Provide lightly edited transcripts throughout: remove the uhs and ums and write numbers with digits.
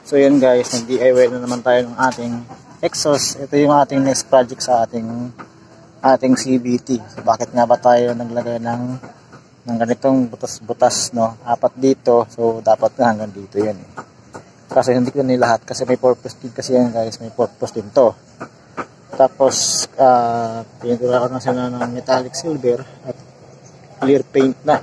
So yun guys, nag-DIY na naman tayo ng ating exhaust. Ito yung ating next project sa ating CVT. So bakit nga ba tayo naglagay ng ganitong butas-butas, no? 4 dito, so dapat na hanggang dito yan eh. Kasi hindi ko na lahat kasi may purpose din kasi yan guys, may purpose din to. Tapos pinitula ko na sila ng metallic silver at clear paint na.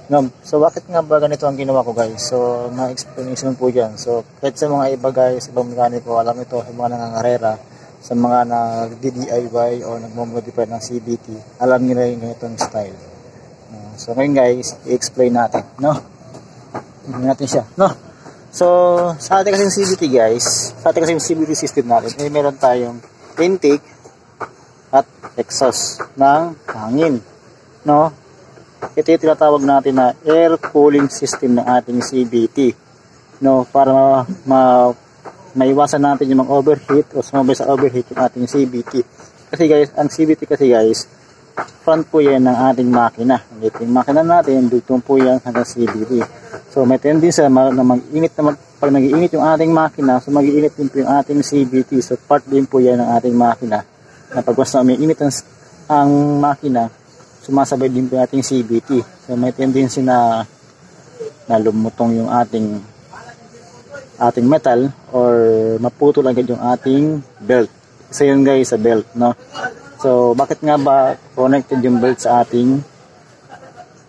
No, so bakit nga ba ganito ang ginawa ko guys? So may explanation po dyan. So kahit sa mga iba guys, ibang mekaniko, alam ito, sa mga nangangarera, sa mga nag-DIY o nagmamodify ng CVT, alam nila yung ganitong style. So ngayon guys, i-explain natin, no? Tingnan natin siya, no? So sa ating kasing CVT guys, sa ating kasing CVT system natin, eh meron tayong intake at exhaust ng hangin, no? Ito yung tinatawag natin na air cooling system ng ating CVT, no, para maiwasan natin yung mga overheat o sumabay sa overheat yung ating CVT. Kasi guys, ang CVT kasi guys, front po yan ng ating makina. Ito yung makina natin, dito po yan hanggang CVT. So may tendency na mag-init na pag nag-iinit yung ating makina, so mag-iinit din po yung ating CVT. So part din po yan ng ating makina. Na pag mas na may init ang makina, sumasabay din po yung ating CVT. So may tendency na lumutong yung ating metal or maputol agad yung ating belt. Isa yun guys sa belt, no? So bakit nga ba connected yung belt sa ating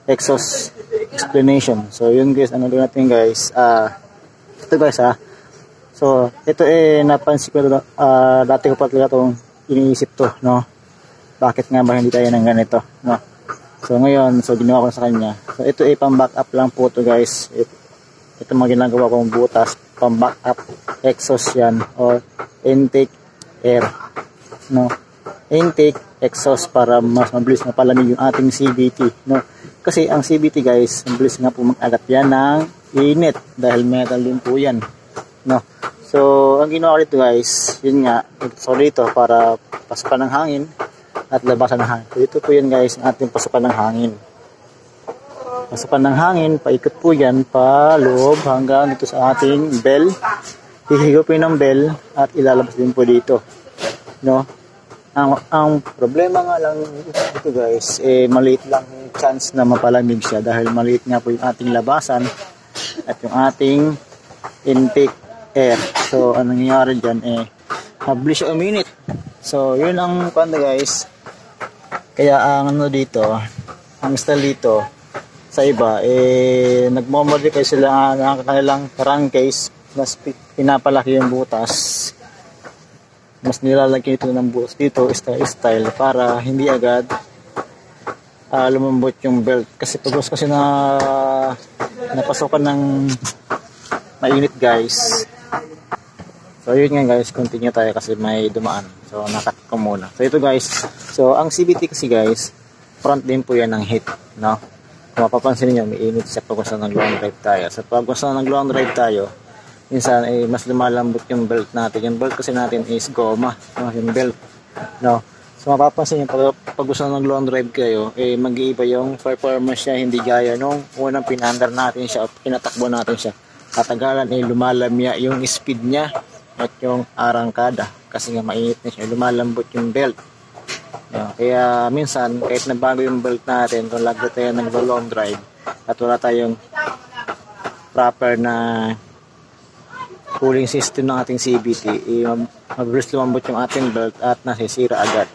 exhaust explanation? So yun guys, ano doon natin guys, ito guys so ito napansin ko dati ko pa talaga itong iniisip to, no? Bakit nga ba hindi tayo ng ganito, no? So ngayon, so ginawa ko sa kanya. So ito pang backup lang po to guys. Ito mga ginagawa kong butas, pang backup exhaust yan or intake air, no? Intake exhaust para mas mabilis mapalamig yung ating CVT, no? Kasi ang CVT guys, mabilis nga po mag-agat yan ng init dahil metal din po yan, no? So ang ginawa ko dito guys, yun nga, so dito para pasukan ng hangin at labasan ng hangin. So ito po yan guys, ang ating pasukan ng hangin. Pasukan ng hangin, paikot po yan pa loob hanggang dito sa ating bell. Hihigupin ng bell at ilalabas din po dito, no? Ang problema nga lang dito guys, maliit lang yung chance na mapalamig siya dahil maliit nga po yung ating labasan at yung ating intake air. So anong nangyayari dyan, mabilis siya uminit. So yun ang kwanda guys. Kaya ang ano dito, ang style dito sa iba, nagmo-modify sila ng kanilang crankcase, mas pinapalaki yung butas, mas nilalagay ito ng butas dito, style para hindi agad lumambot yung belt. Kasi pag kasi napasokan ng mainit guys. So yun nga guys, continue tayo kasi may dumaan. So nakat ko muna. So ito guys, so ang CVT kasi guys, front din po yan ng heat, no? Kung mapapansin niyo, may init siya pag gusto ng long drive tayo. So pag gusto ng long drive tayo, minsan mas lumalambot yung belt natin. Yung belt kasi natin is goma, no? Yung belt, no? So mapapansin niyo, pag gusto ng long drive kayo, mag-iiba yung performance niya, hindi gaya nung unang pinandar natin siya o pinatakbo natin siya. Katagalan lumalamya yung speed niya at yung arangkada kasi nga mainit na siya, lumalambot yung belt. Kaya minsan kahit nabago yung belt natin, kung lagi tayo nag-long drive at wala tayong proper na cooling system ng ating CVT, mabilis lumambot yung ating belt at nasisira agad,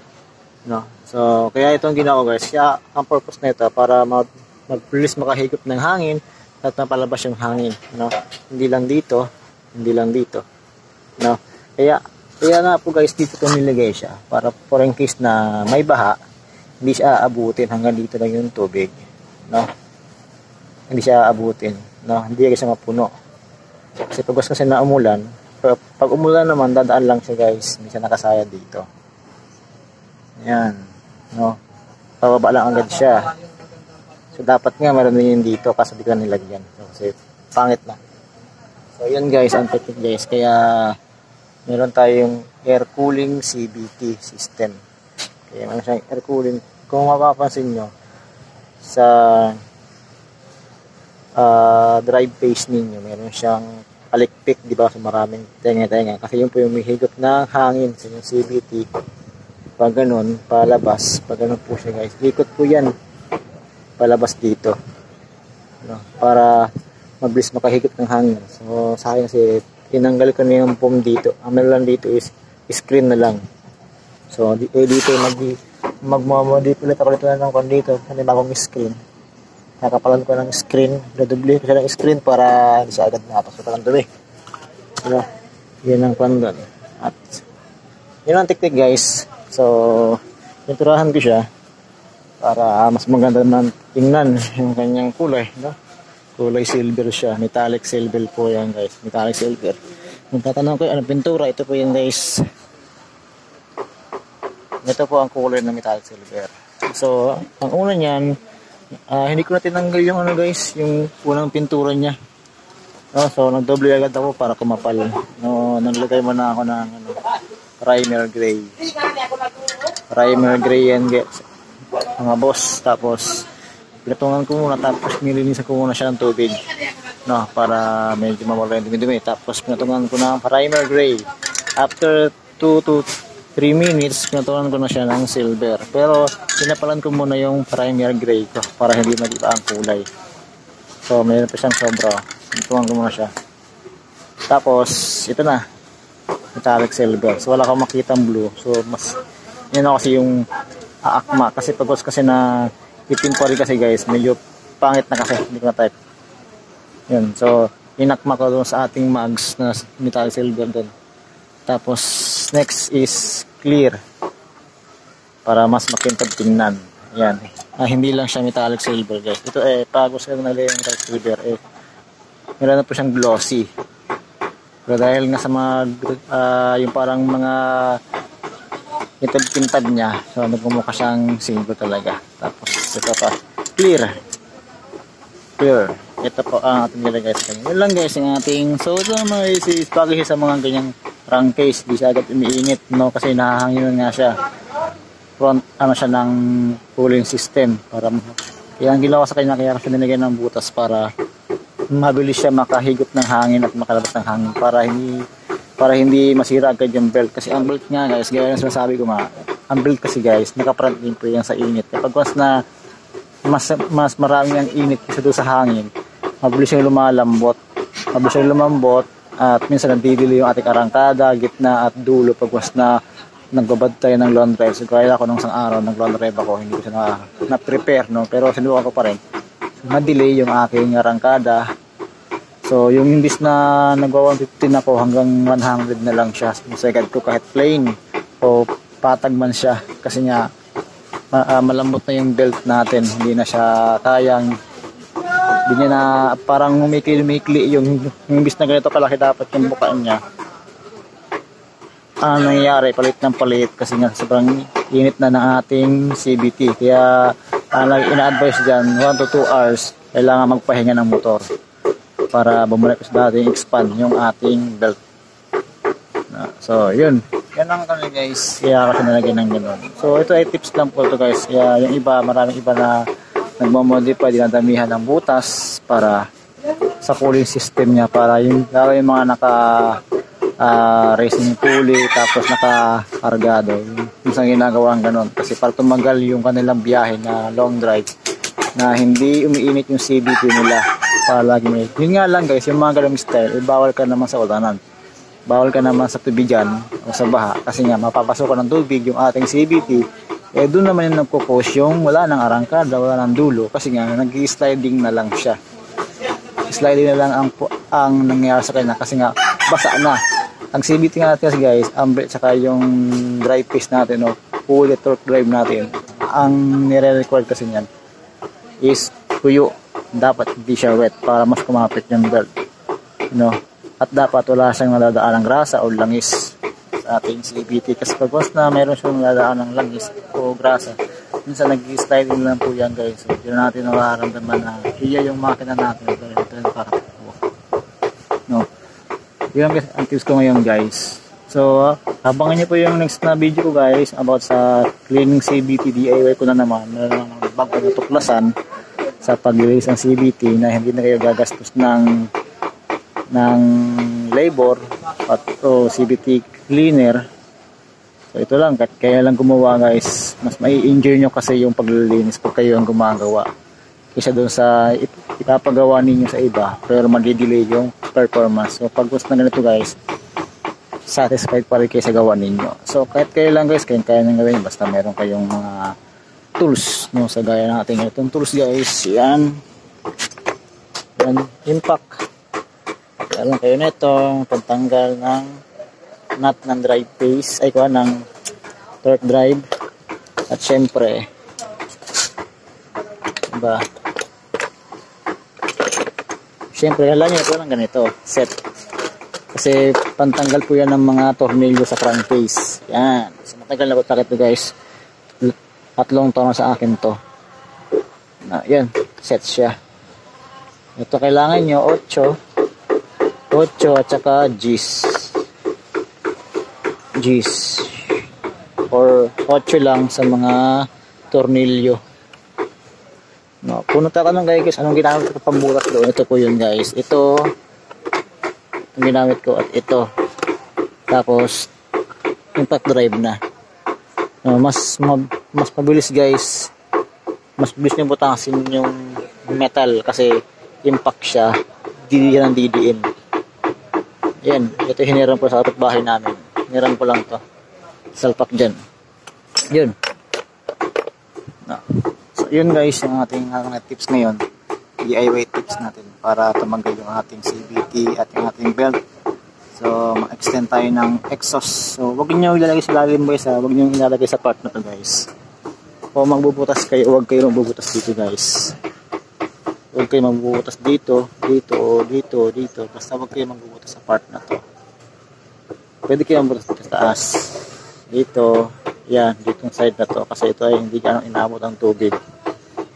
no? So kaya itong ginawa guys, kaya ang purpose nito para mabilis makahigop ng hangin at mapalabas yung hangin, no? Hindi lang dito, no? Kaya nga po guys, dito ito nilagay siya para for in case na may baha, hindi siya aabutin hanggang dito lang yung tubig, no? Hindi siya aabutin, no? Hindi siya mapuno. Kasi pag kasi na umulan, pag umulan naman dadaan lang siya guys, hindi siya nakasayad dito. Ayan, no? Pababa lang agad siya. So dapat nga meron din yun dito kasi di ko nilagyan. So, kasi pangit na. So yun guys, ang technique guys. Kaya meron tayong air cooling CVT system. Kaya meron siyang air cooling. Kung mapapansin nyo sa drive phase ninyo, meron siyang palikpik, di ba? So maraming tenga-tenga. Kasi yun po yung may higop na hangin sa yung CVT. Pag ganun, palabas. Pag ganun po siya guys. Ikot po yan. Palabas dito. No? Para mabilis makahigop ng hangin. So sa akin kasi, tinanggal ko na yung foam dito. Ang meron lang dito is screen na lang. So dito magmamanipulate ako dito na ng kondito. Kasi bagong screen. Nakapalan ko ng screen. Dadubli ko siya ng screen para hindi siya agad napasok ng dumi. So, yun ang pandon. At yun ang technique guys. So, pinturahan ko siya para mas maganda naman tingnan yung kanyang kulay. No? Kulay silver siya. Metallic silver po yan guys. Metallic silver. Kung tatanong ko ano pintura, ito po yan guys. Ito po ang kulay ng metallic silver. So, ang una niyan, hindi ko na tinanggal yung ano guys, yung unang pintura niya. No, so, nagdoble agad ako para kumapal. No, naglagay mo na ako ng primer gray. Primer gray yan guys. Mga boss. Tapos, pinatungan ko muna. Tapos, nilinisan ko muna siya ng tubig. No, para medyo mawala yung dumi-dumi. Tapos, pinatungan ko na primer gray. After 2 to 3 minutes, pinatungan ko na siya ng silver. Pero, pinapalan ko muna yung primer gray ko para hindi mag-iba ang kulay. So, mayroon pa siyang sobra. Pinatungan ko muna siya. Tapos, ito na. Metallic silver. So, wala akong makitang blue. So, mas, yun ako kasi yung aakma. Kasi pagkos kasi na itim pa rin kasi guys, medyo pangit na kasi. Hindi ko na type. Yun. So, inakma ko doon sa ating mags na metallic silver doon. Tapos, next is clear. Para mas makintab tingnan. Yan. Hindi lang siya metallic silver guys. Ito pag gusto ko nalagay yung metallic silver, meron na po siyang glossy. Pero dahil nga sa mga, yung parang mga kintab niya, so nagmumukha siyang silver talaga. Tapos, ito pa, clear. Clear. Ito po ang ating nilagay sa kanya. Yun lang guys, yung ating, so ito naman is bagay sa mga ganyang crankcase. Di siya agad umiinit, no? Kasi nahahanginan nga siya. Front, siya ng cooling system. Para, kaya ang ginawa sa kanya, kaya siya nilagay ng butas para mabilis siya makahigop ng hangin at makalabas ng hangin para hindi masira agad yung belt. Kasi ang belt nga guys, gaya ng sinasabi ko ang belt kasi guys, nakaprant din po yan sa init. Kapag mas marami ang init kasi doon sa hangin, mabilis yung lumambot at minsan nandidili yung ating arangkada, gitna at dulo pag na nagbabad tayo ng long drive. So kaya ako nung isang araw nag long drive ako, hindi ko siya na-prepare, no? Pero sinubukan ko pa rin. Ma-delay yung aking arangkada. So yung imbis na nagwa 115 ako, hanggang 100 na lang siya. Masagad ko kahit plain o patag man siya. Kasi nga malambot na yung belt natin. Hindi na siya kayang, hindi niya na parang umikli yung imbis na ganito kalaki dapat yung bukaan niya. Ano nangyayari, palit ng palit kasi nga sobrang init na ng ating CVT. Kaya ina-advise dyan 1 to 2 hours kailangan magpahinga ng motor para bumalik sa dating expand yung ating belt. So yun, yan lang kami guys, kaya kasi nalagyan ng gano'n. So ito ay tips lang po ito guys. Kaya yung iba, maraming iba na nagmamodify, dinadamihan ng butas para sa cooling system niya, para yung lalo yung mga naka racing pulley tapos naka-kargado, minsan ginagawa ang ganon kasi para tumagal yung kanilang biyahe na long drive na hindi umiinit yung CVT nila para lagi may. Yun nga lang guys, yung mga ganong style, bawal ka naman sa ulanan, bawal ka naman sa tubigan o sa baha kasi nga mapapasokan ng tubig yung ating CVT. Doon naman yung nagpo-push yung wala ng arangkada, wala ng dulo kasi nga nag-sliding na lang siya. Sliding na lang ang nangyayari sa kanya kasi nga basa na. Ang CVT nga natin guys, ang brake saka yung drive piece natin, no, fully torque drive natin, ang nire-record kasi niyan is tuyo. Dapat hindi siya wet para mas kumapit yung belt, at dapat wala siyang nadadaan ng grasa o langis sa ating CVT kasi pag once na meron siyang nadadaan ng langis o grasa, minsan nag-sliding lang po yan guys. So yun natin nararamdaman na iya yung makina natin para no. Yun ang tips ko ngayon guys. So abangan nyo po yung next na video ko guys about sa cleaning CVT. DIY ko na naman, meron ng bago na tuklasan sa pag-release ng CVT na hindi na kayo gagastos ng labor at CVT cleaner. So ito lang, kaya lang gumawa guys, mas mai-enjoy nyo kasi yung paglilinis pag kayo ang gumagawa kaysa doon sa ipapagawa ninyo sa iba pero madi-delay yung performance. So pag gusto na ganito guys, satisfied pa rin kayo sa gawa ninyo. So kahit kayo lang guys, kaya nang gawin basta meron kayong mga tools, no, sa gaya ng ating itong tools guys. Yan impact, meron kayo nito pagtanggal ng nut ng drive phase ng torque drive, at syempre diba, syempre kailangan nyo ito ng ganito set kasi pantanggal po yan ng mga tornilyo sa crankcase. Yan, so matagal na po takit to guys, 3 taon sa akin to yan, set siya. Ito kailangan nyo 8 at saka G's or 8 lang sa mga tornilyo. No, punta ka lang guys, anong ginamit ko pamburas doon? Ito po yun guys. Ito ang ginamit ko at ito. Tapos impact drive na. No, mas mabilis guys. Mas mabilis nyo butasin yung metal kasi impact siya. Didiin ang didiin. Yan, ito hiniram ko sa kapitbahay namin. Hiniram ko lang to. Salpak dyan. Yun. No. So yun guys, yung ating tips ngayon, DIY tips natin para tumanggal yung ating CVT at yung ating belt. So ma-extend tayo ng exhaust. So wag niyo ilalagay sa lalim guys, huwag niyo ilalagay sa part na to guys. O magbubutas kayo, huwag kayo magbubutas dito guys. Huwag kayo magbubutas dito, basta huwag kayo magbubutas sa part na to. Pwede kayo magbutas dito sa taas, dito, yan, dito yung side na to, kasi ito ay hindi ganong inabot ang tubig.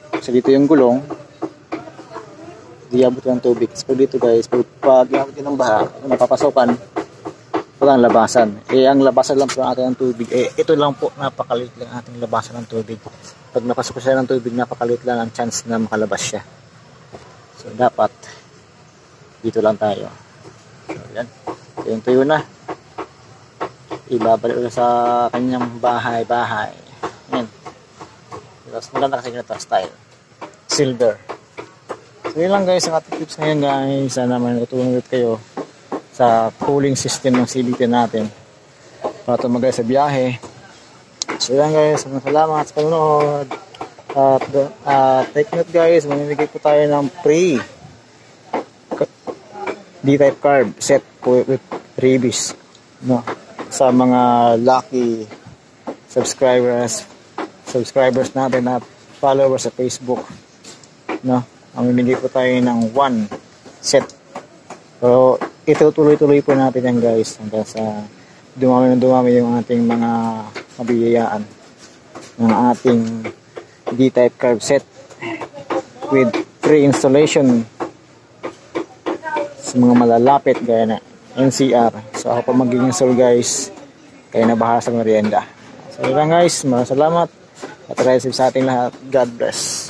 Kasi dito yung gulong, hindi abot ng tubig. So dito guys, pag inabot yun ng baha, napapasokan, ito ang labasan. Ang labasan lang po natin ng tubig, ito lang po, napakalit lang ating labasan ng tubig. Pag napasok siya ng tubig, napakalit lang ang chance na makalabas siya. So dapat dito lang tayo. So yan, yung tuyo na. Ibabalik ulit sa kanyang bahay. Yan. Tapos maganda kasi ganito style. Silver. So yun lang guys ang ating tips ngayon guys. Sana may natutulong ulit kayo sa cooling system ng CVT natin para tumagay sa biyahe. So yan guys, salamat sa panonood. Take note guys, mamimigay po tayo ng free D-type carb set po with freebies, no, sa mga lucky subscribers natin na followers sa Facebook, no. Mamimigay po tayo ng 1 set. So ito tuloy-tuloy po natin yan guys hanggang sa dumami yung ating mga mabiyayaan ng ating D-type carb set with free installation sa mga malalapit gaya na NCR. So ako pa magiging install guys, kayo na bahala sa merienda. So yun lang guys, maraming salamat at sa ating lahat. God bless.